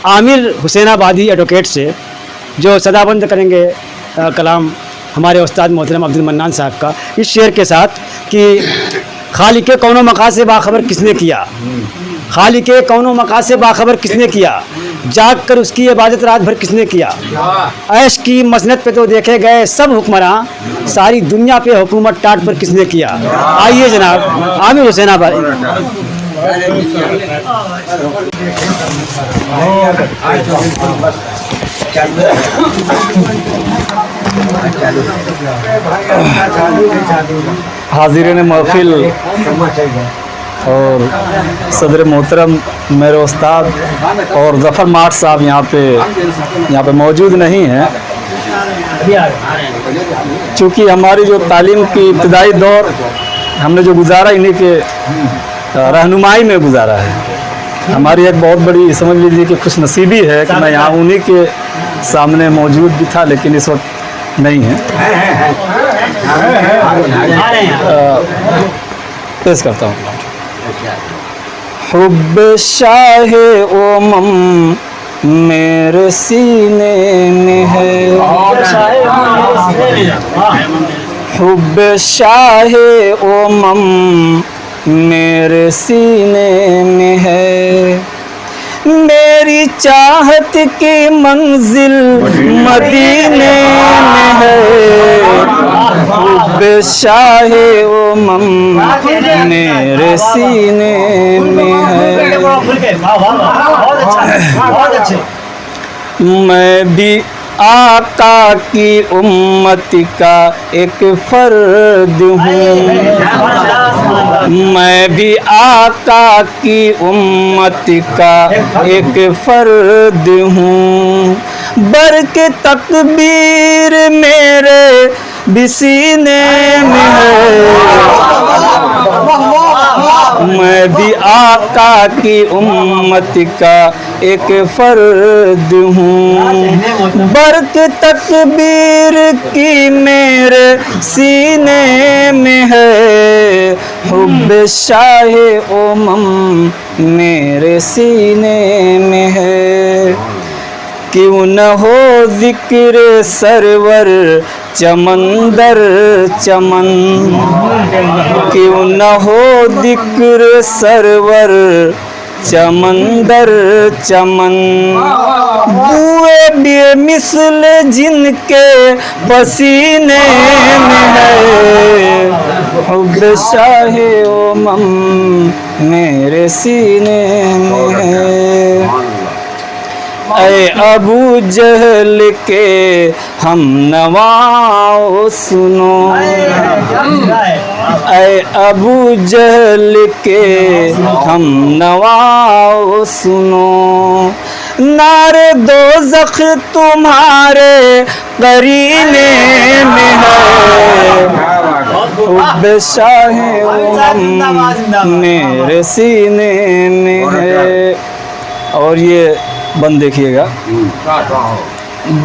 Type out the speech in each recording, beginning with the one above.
Aamir हुसैनाबादी advocate से, जो सदाबंद करेंगे कलाम हमारे उस्ताद मोहतरम अब्दुल मन्नान साहब का इस शेर के साथ कि खालिक कौनो मका से बाखबर किसने किया, खालिक कौनो मका से बाखबर किसने किया, जाग कर उसकी इबादत रात भर किसने किया, ऐश की मसनत पे तो देखे गए सब हुक्मरान, सारी दुनिया पे हुकूमत टाट पर किसने किया। आइए जनाब आमिर हुसैनाबादी। हाज़िरीन महफिल और सदर मोहतरम मेरे उस्ताद और ज़फ़र माठ साहब यहाँ पे मौजूद नहीं हैं, चूँकि हमारी जो तालीम की इब्तदाई दौर हमने जो गुजारा इन्हीं के रहनुमाई में गुजारा है। हमारी एक बहुत बड़ी समझ लीजिए कि खुशनसीबी है कि मैं यहाँ उन्हीं के सामने मौजूद भी था, लेकिन इस वक्त नहीं है। पेश करता हूँ। हुब्ब शाहे ओमम मेरे सीने में है, हुब्ब शाहे ओमम मेरे सीने में है, मेरी चाहत की मंजिल मदीने में है, हुब्ब शाहे ओमम मेरे सीने में है। मैं भी आका की उम्मत का एक फर्द हूँ, मैं भी आका की उम्मत का एक फर्द हूँ, बरके तकबीर मेरे भी सीने में है, मैं भी आका की उम्मत का एक फर्द हूँ, बरक तकबीर की मेरे सीने में है, हुब्ब शाहे ओमम मेरे सीने में है। क्यों न हो जिक्र सरवर चमंदर चमन, क्यों न हो जिक्र सरवर चमंदर चमन, बुए बेमिसल जिनके पसीने में है, हुब्ब शाहे ओमम मेरे सीने में है। ऐ अबू जहल के हम नवाओ सुनो, ऐ अबू जहल के हम नवाओ सुनो, नारे दोज़ख तुम्हारे करीने में है, हुब्ब शाहे ओमम मेरे सीने में है। और ये बंद देखिएगा।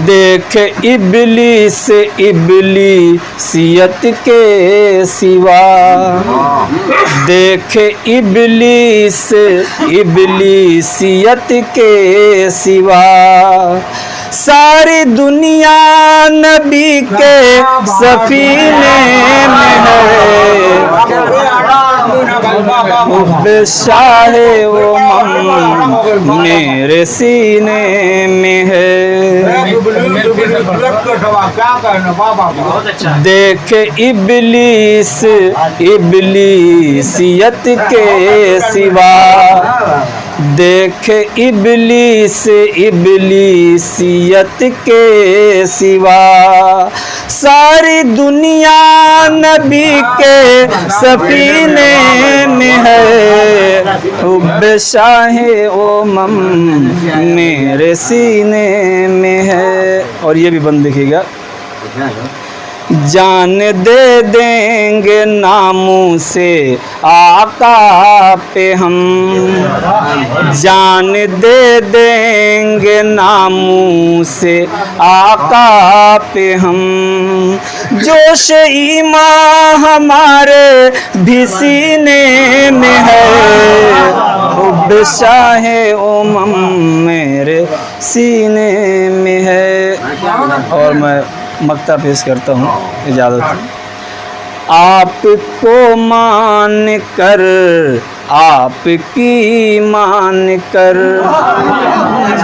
देख इबलीस इबलीसियत के सिवा, देख इबलीस इबलीसियत के सिवा, सारी दुनिया नबी के सफीने में है, हुब्ब शाहे ओमम मेरे सीने में है। देख इबलीस इबलीसियत के सिवा, देख इबलीस इबलीसियत के सिवा, सारी दुनिया नबी के सफीने में है, हुब्ब शाहे ओमम मेरे सीने में है। और ये भी बंद देखिएगा। जान दे देंगे नामों से आका पे हम, जान दे देंगे नामों से आका पे हम, जोश ईमान हमारे भी सीने में है, हुब्ब शाहे ओमम मेरे सीने में है। और मैं मक्ता पेश करता हूँ, इजाज़त है। आपको मान कर, आपकी मान कर,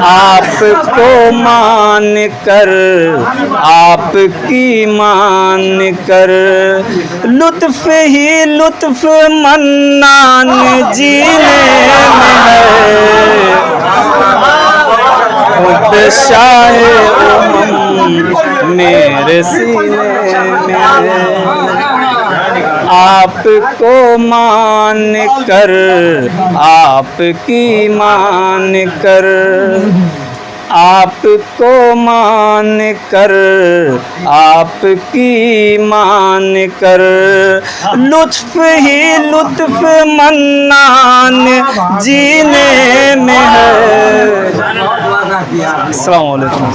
आपको मान कर, आपकी मान कर, लुत्फ़ ही लुत्फ़ मन्नान जीने में है। खुद शाहे उम्म मेरे सीने में है। आपको मान कर, आपकी मान कर, आपको मान कर, आपकी मान कर, लुत्फ़ ही लुत्फ़ मन्नान जीने में है। अस्सलाम वालेकुम।